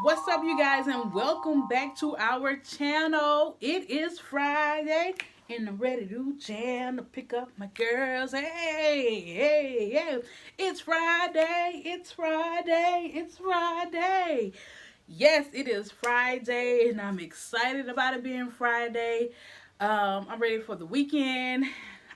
What's up, you guys, and welcome back to our channel. It is Friday, and I'm ready to jam to pick up my girls. Hey, it's Friday, it's Friday, it's Friday. Yes, it is Friday, and I'm excited about it being Friday. I'm ready for the weekend.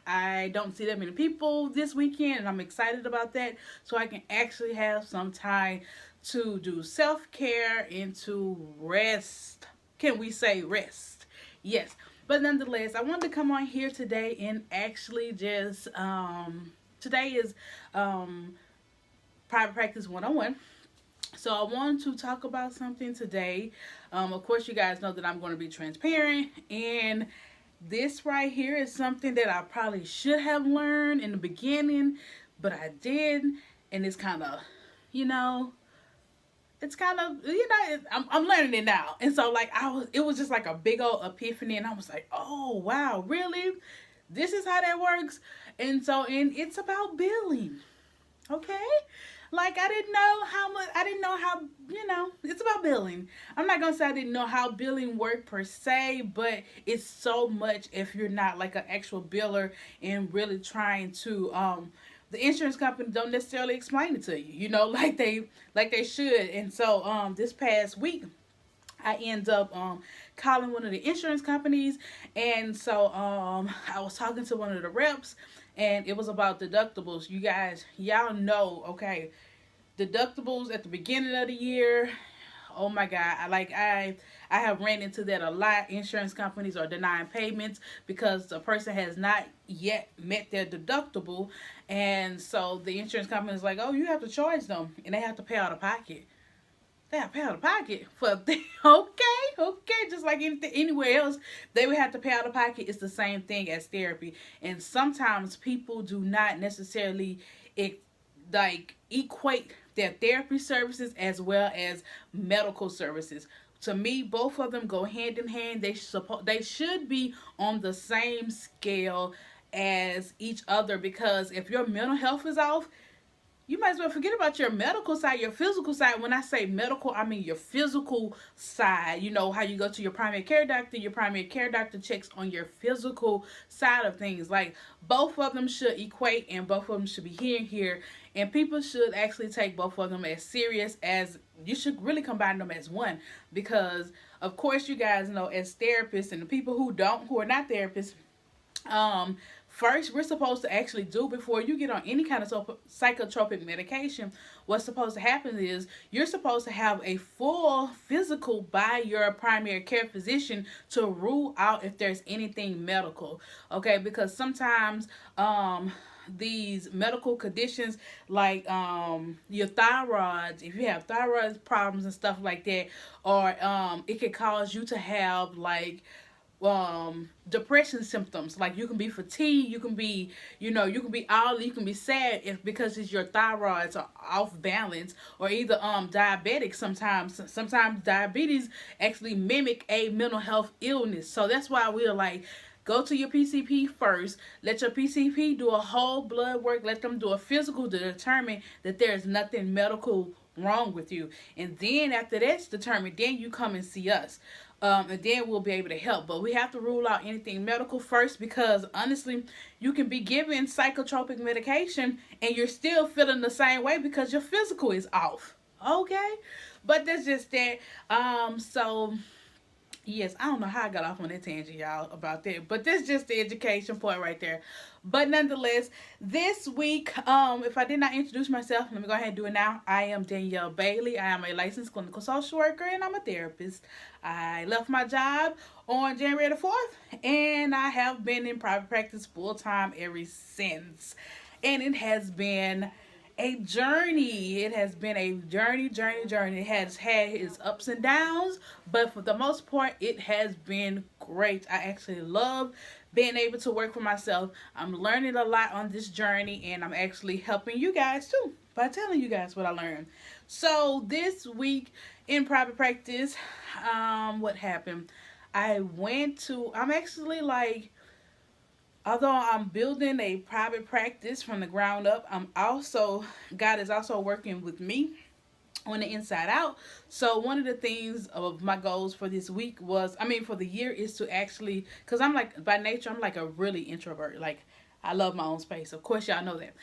I don't see that many people this weekend, and I'm excited about that. So I can actually have some time to do self care and to rest. Can we say rest? Yes. But nonetheless, I wanted to come on here today and actually just today is um, private practice 101. So I wanted to talk about something today. Of course, you guys know that I'm going to be transparent, and this right here is something that I probably should have learned in the beginning, but I did, and it's kind of, you know, it's kind of, I'm learning it now. And so like it was just like a big old epiphany, and I was like, oh wow, really, this is how that works. And it's about billing. Okay, like I didn't know how much, I didn't know how, it's about billing. I'm not gonna say I didn't know how billing worked per se, but it's so much if you're not like an actual biller and really trying to the insurance company don't necessarily explain it to you, like they should. And so this past week I end up calling one of the insurance companies, and so I was talking to one of the reps, and it was about deductibles. You guys, y'all know, okay, deductibles at the beginning of the year. Oh my God! I have ran into that a lot. Insurance companies are denying payments because the person has not yet met their deductible, and so the insurance company is like, "Oh, you have to charge them, and they have to pay out of pocket." They have to pay out of pocket for okay, just like anything anywhere else, they would have to pay out of pocket. It's the same thing as therapy, and sometimes people do not necessarily it like equate their therapy services as well as medical services. To me, both of them go hand in hand. They should be on the same scale as each other, because if your mental health is off, you might as well forget about your medical side, your physical side. When I say medical, I mean your physical side. You know how you go to your primary care doctor checks on your physical side of things. Like, both of them should equate, and both of them should be here. And people should actually take both of them as serious as, you should really combine them as one. Because, of course, you guys know, as therapists, and the people who are not therapists, first we're supposed to actually do, before you get on any kind of psychotropic medication, what's supposed to happen is you're supposed to have a full physical by your primary care physician to rule out if there's anything medical. Okay, because sometimes these medical conditions, like your thyroids, if you have thyroid problems and stuff like that, or it could cause you to have like depression symptoms. Like, you can be fatigued, you can be, you can be sad, if because it's your thyroids are off balance. Or either diabetic. Sometimes diabetes actually mimic a mental health illness. So that's why we're like, go to your PCP first. Let your PCP do a whole blood work. Let them do a physical to determine that there's nothing medical wrong with you. And then after that's determined, then you come and see us. And then we'll be able to help. But we have to rule out anything medical first, because honestly, you can be given psychotropic medication and you're still feeling the same way because your physical is off. Okay? But that's just that. So yes, I don't know how I got off on that tangent, y'all, about that. But that's just the education part right there. But nonetheless, this week, if I did not introduce myself, let me go ahead and do it now. I am Danielle Bailey. I am a licensed clinical social worker, and I'm a therapist. I left my job on January the 4th, and I have been in private practice full time ever since. And it has been a journey. It has been a journey. It has had its ups and downs, but for the most part, it has been great. I actually love being able to work for myself. I'm learning a lot on this journey, and I'm actually helping you guys too by telling you guys what I learned. So this week in private practice, what happened? I'm actually like, although I'm building a private practice from the ground up, God is also working with me on the inside out. So one of the things of my goals for this week was, I mean, for the year, is to actually, because I'm like, by nature, I'm like a really introvert. Like, I love my own space. Of course, y'all know that.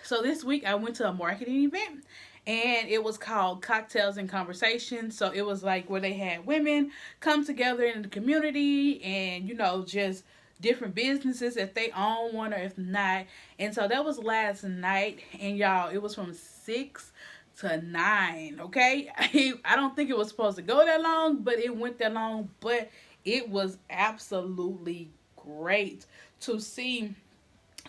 So this week I went to a marketing event, and it was called Cocktails and Conversation. So it was like where they had women come together in the community, and just different businesses if they own one or if not. And so that was last night, and y'all, it was from 6 to 9. Okay, I don't think it was supposed to go that long, but it went that long. But it was absolutely great to see,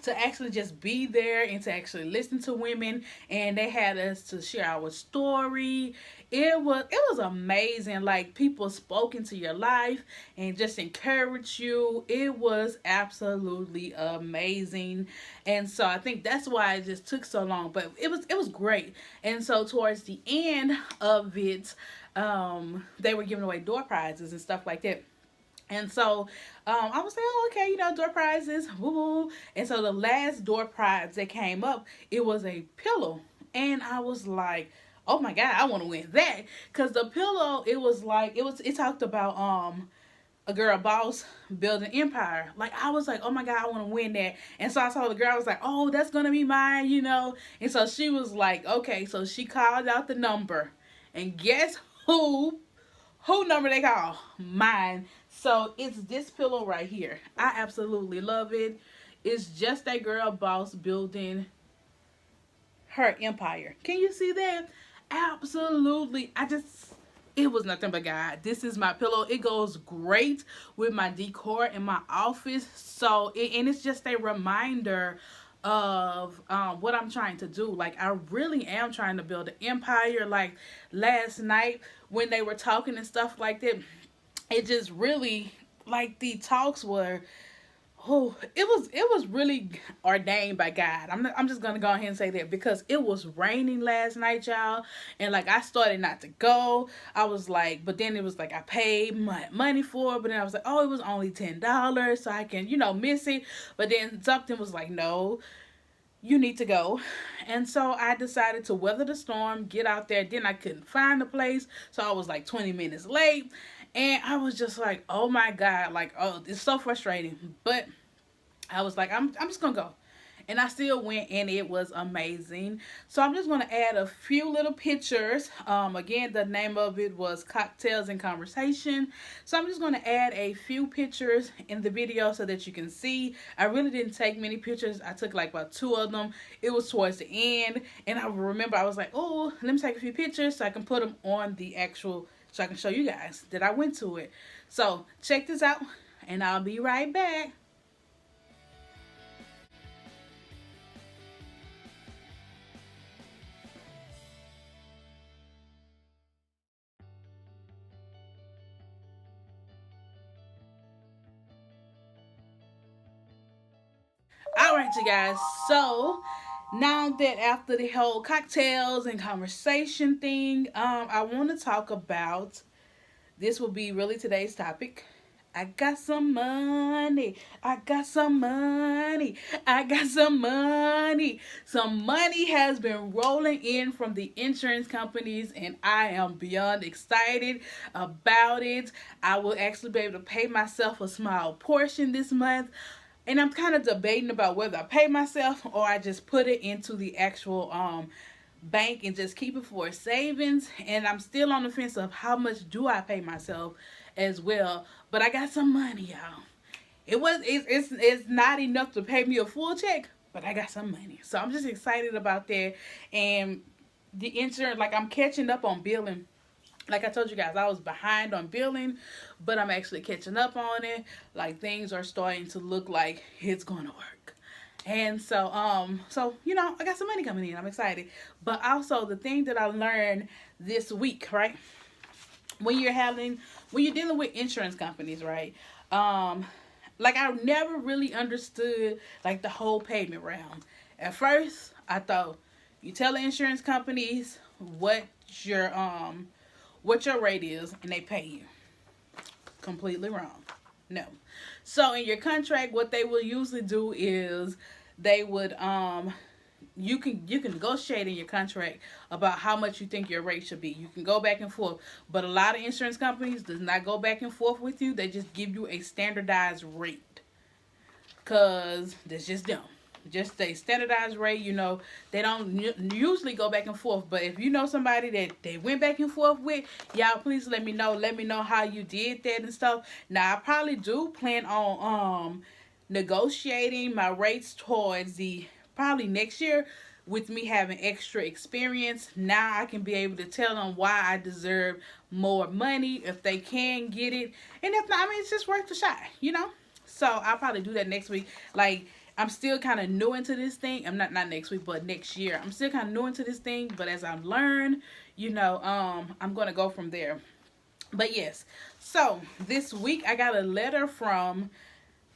to actually just be there and to actually listen to women, and they had us to share our story. It was amazing. Like, people spoke into your life and just encouraged you. It was absolutely amazing. And so I think that's why it just took so long, but it was great. And so towards the end of it, they were giving away door prizes and stuff like that. And so I was like, oh, okay, door prizes, woo woo. And so the last door prize that came up, it was a pillow. And I was like, oh my God, I want to win that. Because the pillow, it was like, it talked about a girl boss building empire. Like, I was like, oh my God, I want to win that. And so I saw the girl, I was like, oh, that's going to be mine. And so she was like, okay, so she called out the number. And guess who number they call? Mine. So it's this pillow right here. I absolutely love it. It's just a girl boss building her empire. Can you see that? Absolutely. It was nothing but God. This is my pillow. It goes great with my decor in my office. And it's just a reminder of what I'm trying to do. Like, I really am trying to build an empire. Like, last night when they were talking and stuff like that, it just really, like, the talks were, oh, it was really ordained by God. I'm just gonna go ahead and say that, because it was raining last night, y'all, and like, I started not to go. I was like, but then it was like I paid my money for it, but then I was like, oh, it was only $10, so I can miss it. But then something was like, no, you need to go. And so I decided to weather the storm, get out there. Then I couldn't find the place, so I was like 20 minutes late. And I was just like, oh my God, like, oh, it's so frustrating. But I was like, I'm just gonna go. And I still went, and it was amazing. So I'm just gonna add a few little pictures. Again, the name of it was Cocktails and Conversation. So I'm just gonna add a few pictures in the video so that you can see. I really didn't take many pictures. I took like about 2 of them. It was towards the end, and I remember I was like, oh, let me take a few pictures so I can put them on the actual, so I can show you guys that I went to it. So check this out, and I'll be right back. All right, you guys. So now that after the whole cocktails and conversation thing, I want to talk about, this will be really today's topic. I got some money. I got some money. I got some money. Some money has been rolling in from the insurance companies, and I am beyond excited about it. I will actually be able to pay myself a small portion this month. And I'm kind of debating about whether I pay myself or I just put it into the actual bank and just keep it for savings. And I'm still on the fence of how much do I pay myself as well. But I got some money, y'all. It's not enough to pay me a full check, but I got some money. So I'm just excited about that. And the insurance, like, I'm catching up on billing. Like I told you guys, I was behind on billing, but I'm actually catching up on it. Like, things are starting to look like it's going to work. And so I got some money coming in. I'm excited. But also, the thing that I learned this week, right? When you're dealing with insurance companies, right? Like, I never really understood, like, the whole payment round. At first, I thought you tell the insurance companies what your rate is, and they pay you. Completely wrong. No. So in your contract, what they will usually do is they would you can negotiate in your contract about how much you think your rate should be. You can go back and forth, but a lot of insurance companies does not go back and forth with you. They just give you a standardized rate, cause that's just them. Just a standardized rate. They don't usually go back and forth. But if you know somebody that they went back and forth with, y'all please let me know. Let me know how you did that and stuff. Now I probably do plan on negotiating my rates towards the probably next year, with me having extra experience. Now I can be able to tell them why I deserve more money if they can get it, and if not, I mean, it's just worth a shot. So I'll probably do that next week. Like, I'm still kind of new into this thing. I'm not next week, but next year. I'm still kind of new into this thing, but as I learn, I'm gonna go from there. But yes, so this week I got a letter from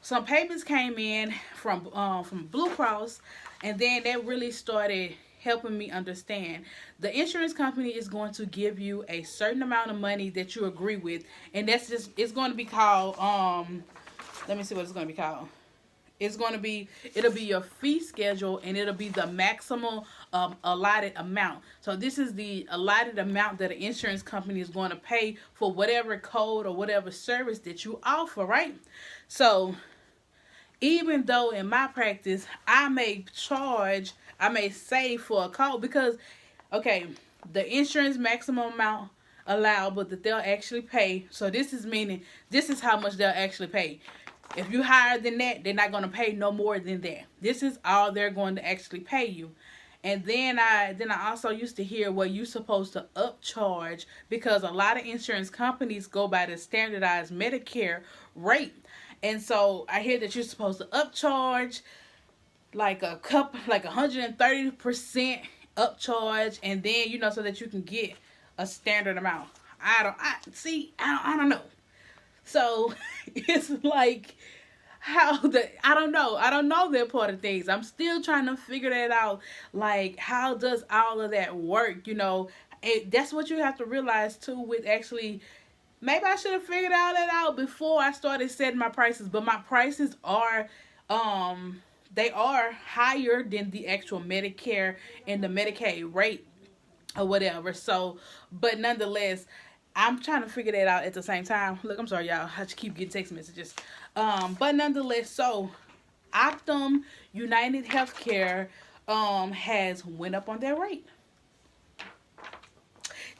some payments came in from Blue Cross, and then that really started helping me understand. The insurance company is going to give you a certain amount of money that you agree with, and it's going to be called let me see what it's going to be called. It'll be your fee schedule, and it'll be the maximum allotted amount. So this is the allotted amount that an insurance company is going to pay for whatever code or whatever service that you offer, right? So even though in my practice I may save for a code, because okay, the insurance maximum amount allowed, but that they'll actually pay. So this is meaning this is how much they'll actually pay. If you higher than that, they're not going to pay no more than that. This is all they're going to actually pay you. And then I also used to hear, well, you're supposed to upcharge, because a lot of insurance companies go by the standardized Medicare rate. And so I hear that you're supposed to upcharge like 130% upcharge, and then so that you can get a standard amount. I don't know. So it's like I don't know that part of things. I'm still trying to figure that out. Like, how does all of that work? That's what you have to realize too. With actually, maybe I should have figured all that out before I started setting my prices. But my prices are, they are higher than the actual Medicare and the Medicaid rate or whatever. So, but nonetheless, I'm trying to figure that out at the same time. Look, I'm sorry, y'all. I just keep getting text messages. But nonetheless, so Optum United Healthcare has went up on their rate.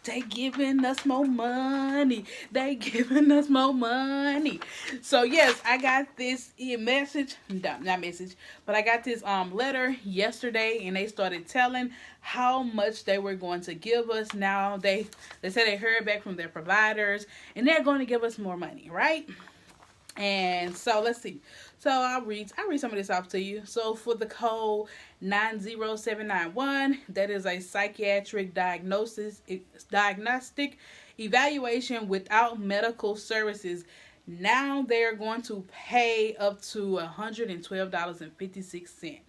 They giving us more money. They giving us more money. So yes, I got this message, not message, but I got this letter yesterday, and they started telling how much they were going to give us. Now they said they heard back from their providers, and they're going to give us more money, right? And so let's see. So I'll read some of this off to you. So for the code 90791, that is a psychiatric diagnostic evaluation without medical services. Now they're going to pay up to $112.56.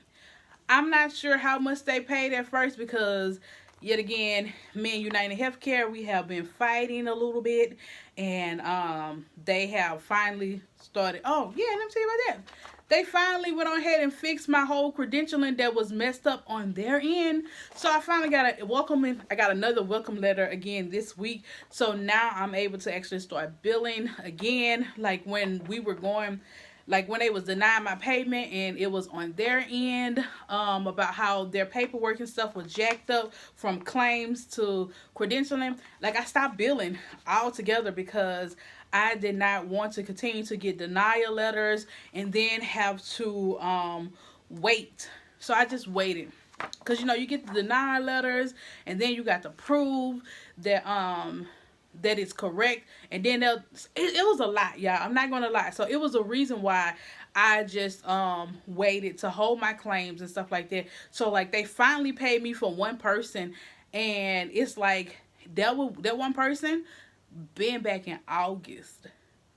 I'm not sure how much they paid at first, because yet again, me and United Healthcare, we have been fighting a little bit, and they have finally started. Oh yeah, let me tell you about that. They finally went on ahead and fixed my whole credentialing that was messed up on their end. So I finally got I got another welcome letter again this week. So now I'm able to actually start billing again, like when we were going. Like when they was denying my payment, and it was on their end about how their paperwork and stuff was jacked up from claims to credentialing. Like, I stopped billing altogether because I did not want to continue to get denial letters and then have to wait. So I just waited. Because, you get the denial letters, and then you got to prove that that it's correct, and then it was a lot, y'all. I'm not gonna lie. So it was a reason why I just waited to hold my claims and stuff like that. So like, they finally paid me for one person, and it's like that one person been back in August.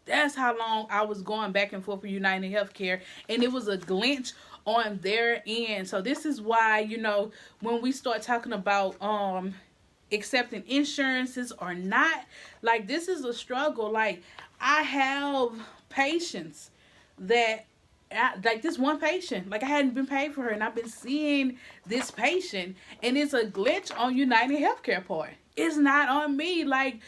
That's how long I was going back and forth for United Healthcare, and it was a glitch on their end. So this is why, when we start talking about accepting insurances or not, like, this is a struggle. Like, I have patients that like this one patient, like I hadn't been paid for her, and I've been seeing this patient, and it's a glitch on United Healthcare part. It's not on me. Like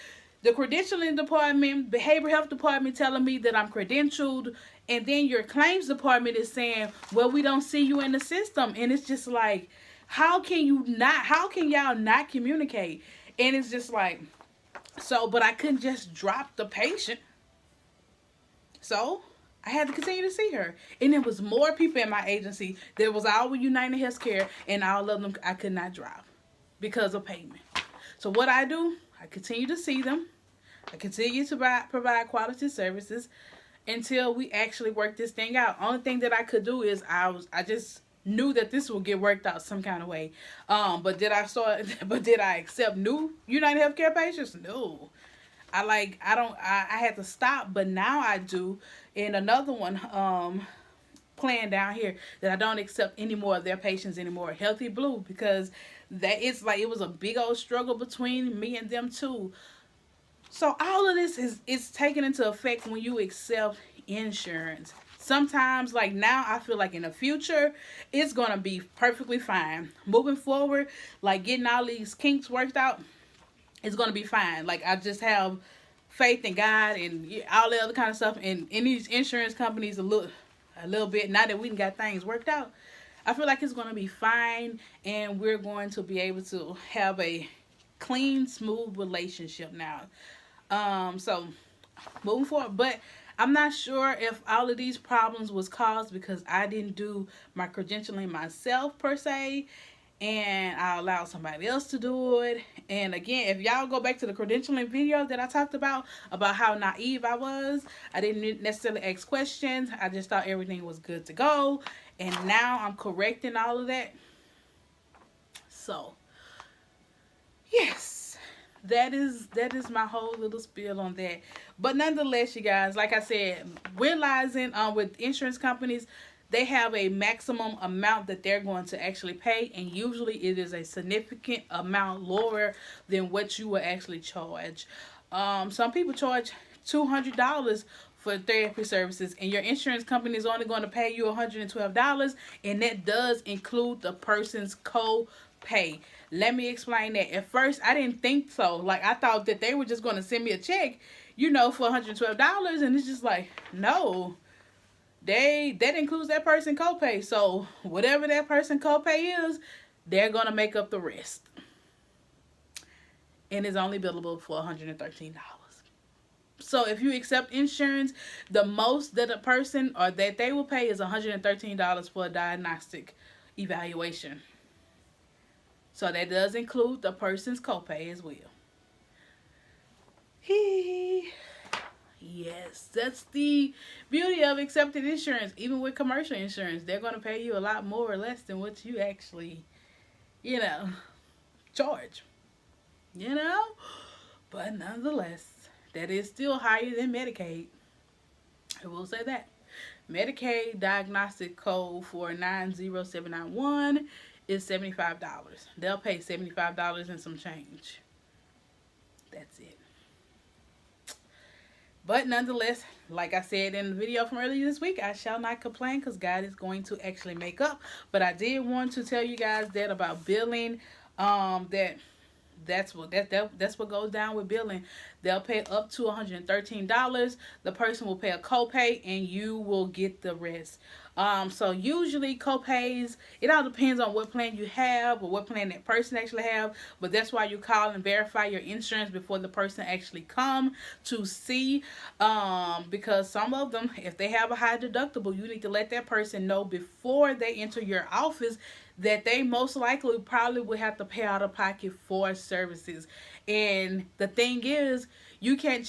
the credentialing department, behavioral health department telling me that I'm credentialed, and then your claims department is saying, well, we don't see you in the system. And it's just like, how can y'all not communicate? And it's just like, so, but I couldn't just drop the patient. So I had to continue to see her. And there was more people in my agency. There was all with United Healthcare, and all of them I could not drop because of payment. So what I do, I continue to see them. I continue to provide quality services until we actually work this thing out. Only thing that I could do is I just knew that this would get worked out some kind of way. But did I accept new United Healthcare patients? No. I had to stop, but now I do. And another one plan down here that I don't accept any more of their patients anymore, Healthy Blue, because that it's like it was a big old struggle between me and them too. So all of this is taken into effect when you accept insurance. Sometimes, like now, I feel like in the future, it's going to be perfectly fine. Moving forward, like getting all these kinks worked out, it's going to be fine. Like I just have faith in God and all the other kind of stuff. And in these insurance companies, a little bit, now that we got things worked out, I feel like it's going to be fine. And we're going to be able to have a clean, smooth relationship now. So moving forward, but I'm not sure if all of these problems was caused because I didn't do my credentialing myself per se, and I allowed somebody else to do it. And again, if y'all go back to the credentialing video that I talked about how naive I was, I didn't necessarily ask questions. I just thought everything was good to go, and now I'm correcting all of that. So yes, that is my whole little spiel on that. But nonetheless, you guys, like I said, realizing with insurance companies, they have a maximum amount that they're going to actually pay, and usually it is a significant amount lower than what you will actually charge. Some people charge $200 for therapy services, and your insurance company is only going to pay you $112, and that does include the person's co-pay. Let me explain that. At first, I didn't think so. Like, I thought that they were just going to send me a check, for $112, and it's just like, no. That includes that person copay. So whatever that person copay is, they're gonna make up the rest. And it's only billable for $113. So if you accept insurance, the most that a person or that they will pay is $113 for a diagnostic evaluation. So that does include the person's copay as well. Yes, that's the beauty of accepted insurance. Even with commercial insurance, they're going to pay you a lot more or less than what you actually, charge. But nonetheless, that is still higher than Medicaid. I will say that. Medicaid diagnostic code for 90791 is $75. They'll pay $75 and some change. That's it. But nonetheless, like I said in the video from earlier this week, I shall not complain because God is going to actually make up. But I did want to tell you guys that about billing, that's what goes down with billing. They'll pay up to $113. The person will pay a copay, and you will get the rest. So usually copays, it all depends on what plan you have or what plan that person actually have. But that's why you call and verify your insurance before the person actually come to see. Because some of them, if they have a high deductible, you need to let that person know before they enter your office that they most likely probably would have to pay out of pocket for services. And the thing is, you can't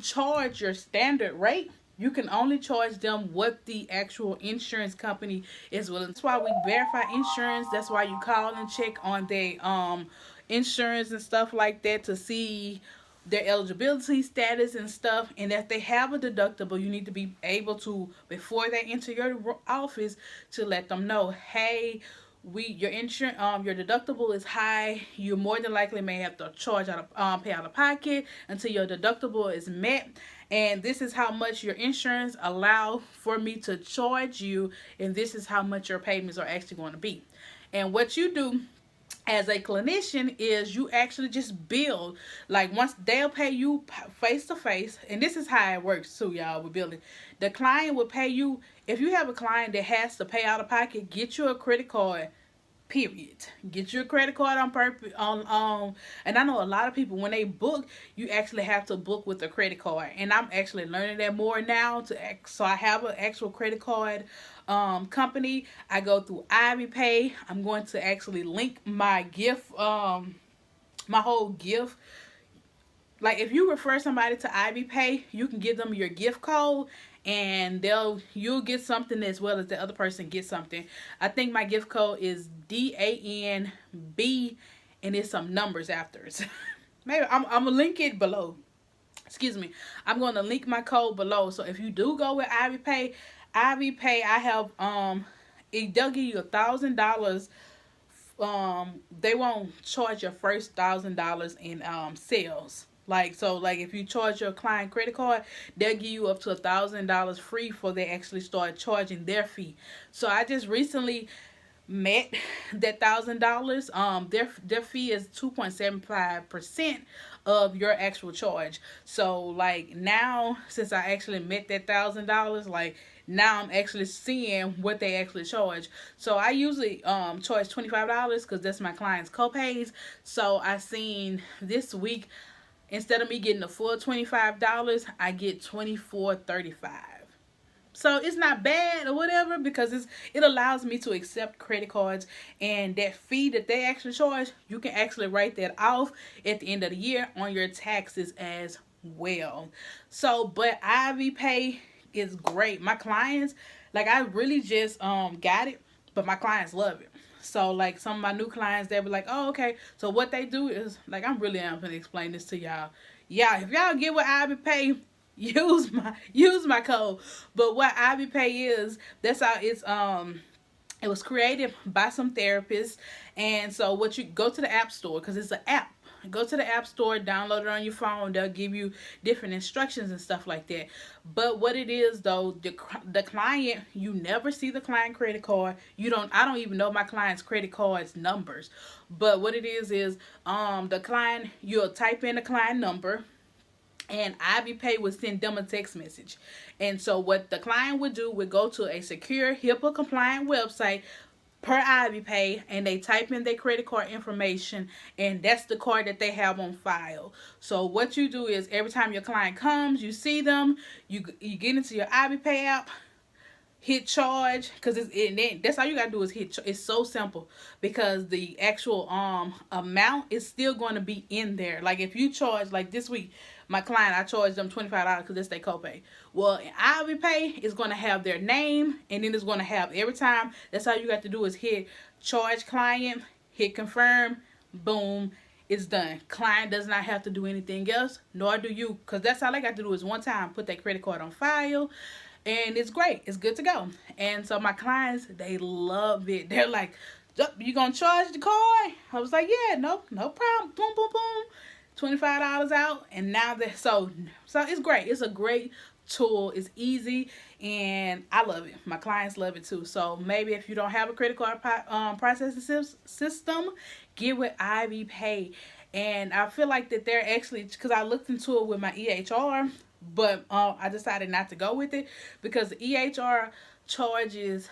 charge your standard rate. You can only charge them what the actual insurance company is willing. That's why we verify insurance. That's why you call and check on their insurance and stuff like that to see their eligibility status and stuff. And if they have a deductible, you need to be able to, before they enter your office, to let them know, hey, your insurance your deductible is high, you more than likely may have to charge out of pay out of pocket until your deductible is met. And this is how much your insurance allow for me to charge you, and this is how much your payments are actually going to be. And what you do as a clinician is you actually just build, like, once they'll pay you face to face. And this is how it works too, y'all, with billing. The client will pay you. If you have a client that has to pay out of pocket, get you a credit card, period. Get your credit card on purpose. And I know a lot of people, when they book, you actually have to book with a credit card, and I'm actually learning that more now. So I have an actual credit card company. I go through Ivy Pay. I'm going to actually link my gift, my whole gift. Like, if you refer somebody to Ivy Pay, you can give them your gift code, and you'll get something as well as the other person gets something. I think my gift code is DANB, and it's some numbers after it. Maybe I'm gonna link it below. Excuse me. I'm gonna link my code below. So if you do go with Ivy Pay, I have they'll give you $1,000. They won't charge your first $1,000 in sales. Like, so, like, if you charge your client credit card, they'll give you up to $1,000 free before they actually start charging their fee. So I just recently met that $1,000. Their fee is 2.75% of your actual charge. So, like, now, since I actually met that $1,000, like, now I'm actually seeing what they actually charge. So I usually charge $25 because that's my client's copays. So I seen this week, instead of me getting the full $25, I get $24.35. So it's not bad or whatever, because it allows me to accept credit cards, and that fee that they actually charge, you can actually write that off at the end of the year on your taxes as well. So, but Ivy Pay is great. My clients, like, I really just got it, but my clients love it. So, like, some of my new clients, they'll be like, oh, okay. So what they do is, like, I'm going to explain this to y'all. Yeah, if y'all get with Ivy Pay, use my code. But what Ivy Pay is, that's how it was created by some therapists. And so what you go to the App Store, because it's an app. Go to the App Store, download it on your phone. They'll give you different instructions and stuff like that. But what it is, though, the client, you never see the client credit card. I don't even know my client's credit card's numbers. But what it is the client, you'll type in the client number, and Ivy Pay would send them a text message. And so what the client would do would go to a secure, HIPAA compliant website per Ivy Pay, and they type in their credit card information, and that's the card that they have on file. So what you do is, every time your client comes, you see them, you get into your Ivy Pay app, hit charge, because that's all you gotta do is hit. It's so simple, because the actual amount is still going to be in there. Like, if you charge, like this week, my client, I charged them $25 because that's their copay. Well, in Ivy Pay, it's going to have their name, and then it's going to have, every time, that's all you got to do is hit charge client, hit confirm, boom, it's done. Client does not have to do anything else, nor do you, because that's all they got to do is one time put their credit card on file, and it's great. It's good to go. And so my clients, they love it. They're like, you gonna charge the card? I was like, yeah, no problem. Boom, boom, boom. $25 out, and now that so it's great. It's a great tool. It's easy, and I love it. My clients love it too. So maybe if you don't have a credit card processing system, get with Ivy Pay. And I feel like that they're actually, because I looked into it with my EHR, but I decided not to go with it, because the EHR charges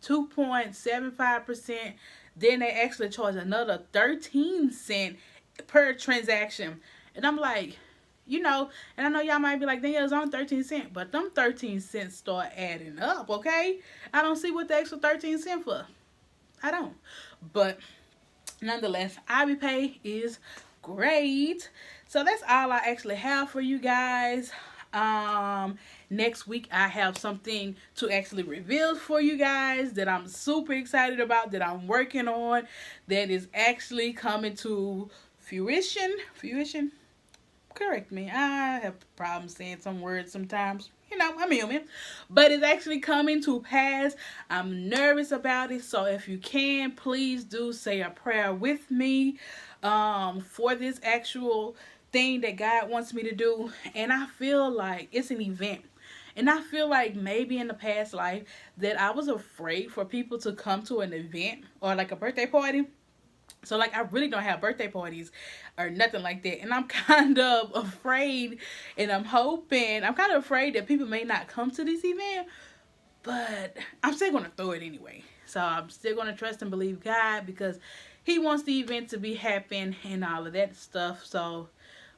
2.75%. Then they actually charge another 13 cents per transaction. And I'm like, and I know y'all might be like, it's on 13 cents, but them 13 cents start adding up, okay? I don't see what the extra 13 cents for. I don't. But nonetheless, Ivy Pay is great. So that's all I actually have for you guys. Next week I have something to actually reveal for you guys that I'm super excited about, that I'm working on, that is actually coming to fruition, Correct me. I have problems saying some words sometimes. You know, I'm human. But it's actually coming to pass. I'm nervous about it. So if you can, please do say a prayer with me for this actual thing that God wants me to do. And I feel like it's an event. And I feel like maybe in the past life that I was afraid for people to come to an event or like a birthday party. So like I really don't have birthday parties or nothing like that. And I'm kind of afraid and I'm kind of afraid that people may not come to this event, but I'm still going to throw it anyway. So I'm still going to trust and believe God because he wants the event to be happen and all of that stuff. So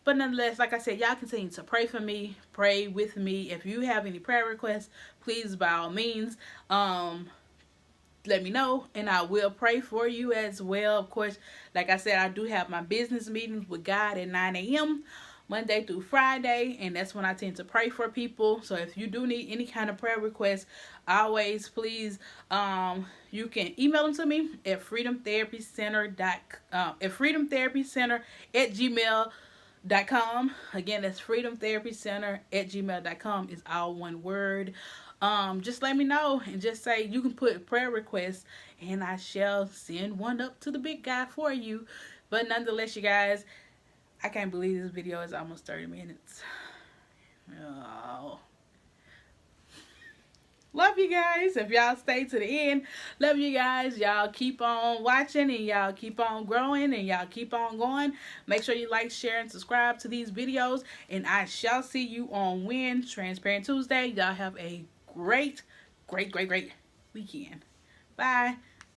but nonetheless, like I said, y'all continue to pray for me, pray with me. If you have any prayer requests, please by all means, let me know and I will pray for you as well. Of course, like I said, I do have my business meetings with God at 9 a.m. Monday through Friday, and that's when I tend to pray for people. So if you do need any kind of prayer requests, always please you can email them to me at freedomtherapycenter@gmail.com. Again, that's freedomtherapycenter@gmail.com is all one word. Just let me know and just say you can put prayer requests and I shall send one up to the big guy for you. But nonetheless, you guys, I can't believe this video is almost 30 minutes. Oh. Love you guys. If y'all stay to the end, love you guys. Y'all keep on watching and y'all keep on growing and y'all keep on going. Make sure you like, share, and subscribe to these videos. And I shall see you on Transparent Tuesday. Y'all have a great weekend. Bye.